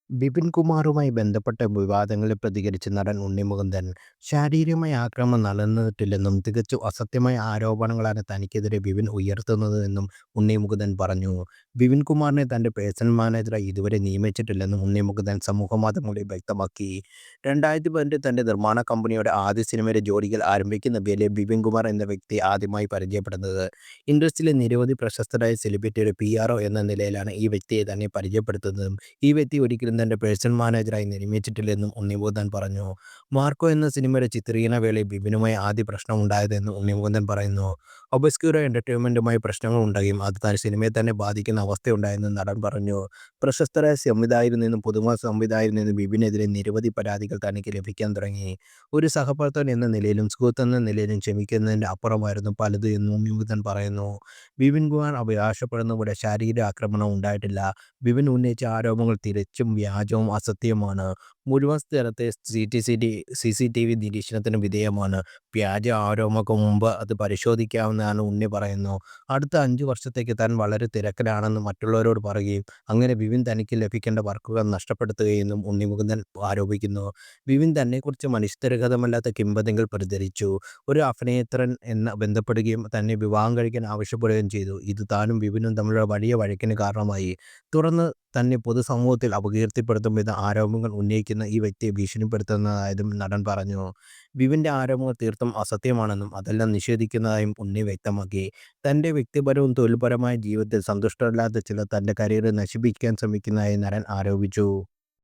ബിപിൻ കുമാറുമായി ബന്ധപ്പെട്ട വിവാദങ്ങളിൽ പ്രതികരിച്ച നടൻ ഉണ്ണി മുകുന്ദൻ, ശാരീരികമായ ആക്രമണം നടന്നിട്ടില്ലെന്നും തികച്ചും അസത്യമായ ആരോപണങ്ങളാണ് തനിക്കെതിരെ ബിപിൻ ഉയർത്തുന്നതെന്നും ഉണ്ണി മുകുന്ദൻ പറഞ്ഞു. ബിപിൻ കുമാറിനെ തന്റെ പേഴ്സണൽ മാനേജറായി ഇതുവരെ നിയമിച്ചിട്ടില്ലെന്നും ഉണ്ണി മുകുന്ദൻ സമൂഹമാധ്യമങ്ങളിൽ വ്യക്തമാക്കി. 2018 തന്റെ നിർമ്മാണ കമ്പനിയുടെ ആദ്യ സിനിമയിലെ ജോലികൾ ആരംഭിക്കുന്ന വേളയിൽ ബിപിൻ കുമാർ എന്ന വ്യക്തിയെ ആദ്യമായി പരിചയപ്പെടുന്നത്. ഇൻഡസ്ട്രിയിലെ നിരവധി പ്രശസ്തരായ സെലിബ്രിറ്റിയുടെ PR എന്ന നിലയിലാണ് ഈ വ്യക്തിയെ തന്നെ പരിചയപ്പെടുത്തുന്നതും. ഈ വ്യക്തി ഒരിക്കലും തന്റെ പേഴ്സണൽ മാനേജറായി നിയമിച്ചിട്ടില്ലെന്നും ഉണ്ണിമുകുന്ദൻ പറഞ്ഞു. മാർക്കോ എന്ന സിനിമയുടെ ചിത്രീകരണ വേളയിൽ ബിബിനുമായി ആദ്യ പ്രശ്നമുണ്ടായതെന്ന് ഉണ്ണിമുകുന്ദൻ പറയുന്നു. ഒബസ്ക്യൂറ എന്റർടൈൻമെന്റുമായി പ്രശ്നങ്ങൾ ഉണ്ടാകുകയും അത് സിനിമയെ തന്നെ ബാധിക്കുന്ന അവസ്ഥയുണ്ടായെന്ന് നടൻ പറഞ്ഞു. പ്രശസ്തരായ സംവിധായകരിൽ നിന്നും പുതുമുഖ സംവിധായകരിൽ നിന്നും ബിബിനെതിരെ നിരവധി പരാതികൾ തനിക്ക് ലഭിക്കാൻ തുടങ്ങി. ഒരു സഹപ്രവർത്തകൻ എന്ന നിലയിലും സുഹൃത്ത് എന്ന നിലയിലും ക്ഷമിക്കുന്നതിന്റെ അപ്പുറമായിരുന്നു പലതും എന്നും ഉണ്ണിമുകുന്ദൻ പറയുന്നു. ബിപിൻ കുമാർ അവകാശപ്പെടുന്ന പോലെ ശാരീരിക ആക്രമണം ഉണ്ടായിട്ടില്ല. ബിപിൻ ഉന്നയിച്ച ആരോപണങ്ങൾ തികച്ചും വ്യാജവും അസത്യവുമാണ്. മുഴുവൻ സ്ഥലത്തെ CCTV നിരീക്ഷണത്തിന് വിധേയമാണ്. വ്യാജ ആരോപണങ്ങൾക്ക് മുമ്പ് അത് പരിശോധിക്കാമെന്നാണ് ഉണ്ണി പറയുന്നു. അടുത്ത 5 വർഷത്തേക്ക് താൻ വളരെ തിരക്കിലാണെന്ന് മറ്റുള്ളവരോട് പറയുകയും അങ്ങനെ ബിപിൻ തനിക്ക് ലഭിക്കേണ്ട വർക്കുകൾ നഷ്ടപ്പെടുത്തുകയെന്നും ഉണ്ണി മുകുന്ദൻ ആരോപിക്കുന്നു. ബിപിൻ തന്നെക്കുറിച്ച് മനുഷ്യത്വരഹിതമല്ലാത്ത കിംവദന്തികൾ പ്രചരിച്ചു. ഒരു അഭിനേത്രൻ എന്ന ബന്ധപ്പെടുകയും തന്നെ വിവാഹം കഴിക്കാൻ ആവശ്യപ്പെടുകയും ചെയ്തു. ഇത് താനും ബിപിനും തമ്മിലുള്ള വലിയ വഴക്കിന് കാരണമായി. തുടർന്ന് തന്നെ പൊതുസമൂഹത്തിൽ അപകീർത്തിപ്പെടുത്തും വിധ ആരോപണങ്ങൾ ഉന്നയിക്കുന്ന ഈ വ്യക്തിയെ ഭീഷണിപ്പെടുത്തുന്നതായതും നടൻ പറഞ്ഞു. ബിപിൻ്റെ ആരോപണങ്ങൾ തീർത്തും അസത്യമാണെന്നും അതെല്ലാം നിഷേധിക്കുന്നതായും ഉണ്ണി വ്യക്തമാക്കി. തൻ്റെ വ്യക്തിപരവും തൊഴിൽപരമായ ജീവിതത്തിൽ സന്തുഷ്ടരല്ലാത്ത ചിലർ തൻ്റെ കരിയർ നശിപ്പിക്കാൻ ശ്രമിക്കുന്നതായി നടൻ ആരോപിച്ചു.